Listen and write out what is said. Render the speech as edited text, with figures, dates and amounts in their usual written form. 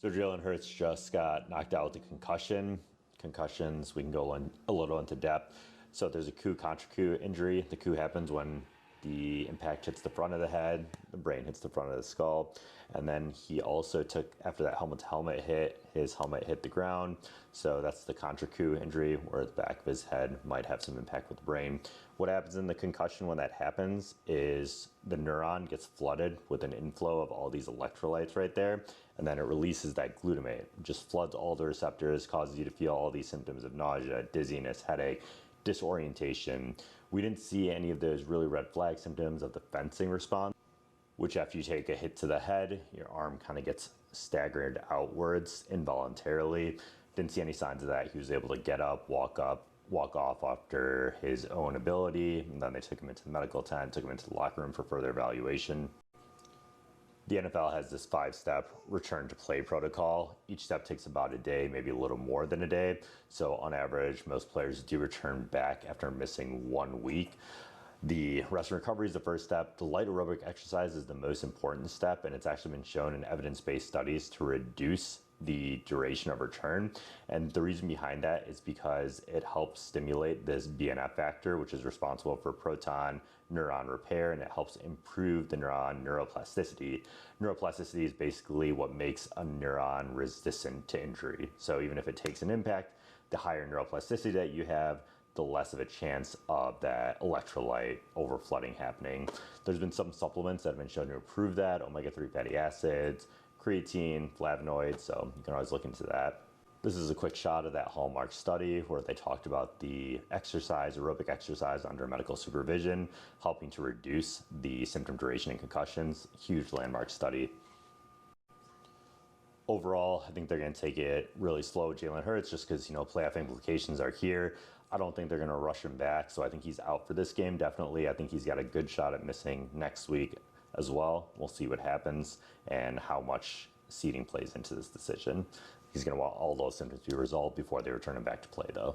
So Jalen Hurts just got knocked out with a concussion. Concussions, we can go a little into depth. So there's a coup contra coup injury. The coup happens when the impact hits the front of the head, the brain hits the front of the skull, and then he also took, after that helmet hit, his helmet hit the ground. So that's the contra coup injury, where the back of his head might have some impact with the brain. What happens in the concussion when that happens is the neuron gets flooded with an inflow of all these electrolytes right there, and then it releases that glutamate. It just floods all the receptors, causes you to feel all these symptoms of nausea, dizziness, headache, disorientation. We didn't see any of those really red flag symptoms of the fencing response, which after you take a hit to the head, your arm kind of gets staggered outwards involuntarily. Didn't see any signs of that. He was able to get up, walk off after his own ability, and then they took him into the medical tent, took him into the locker room for further evaluation. The NFL has this 5-step return to play protocol. Each step takes about a day, maybe a little more than a day. So on average, most players do return back after missing 1 week. The rest and recovery is the first step. The light aerobic exercise is the most important step, and it's actually been shown in evidence-based studies to reduce the duration of return. And the reason behind that is because it helps stimulate this BNF factor, which is responsible for proton neuron repair, and it helps improve the neuron neuroplasticity. Neuroplasticity is basically what makes a neuron resistant to injury. So even if it takes an impact, the higher neuroplasticity that you have, the less of a chance of that electrolyte overflooding happening. There's been some supplements that have been shown to improve that, omega-3 fatty acids, creatine, flavonoids, so you can always look into that. This is a quick shot of that Hallmark study where they talked about the exercise, aerobic exercise under medical supervision, helping to reduce the symptom duration in concussions. Huge landmark study. Overall, I think they're going to take it really slow with Jalen Hurts just because, playoff implications are here. I don't think they're going to rush him back, so I think he's out for this game, definitely. I think he's got a good shot at missing next week as well. We'll see what happens and how much seeding plays into this decision. He's going to want all those symptoms to be resolved before they return him back to play, though.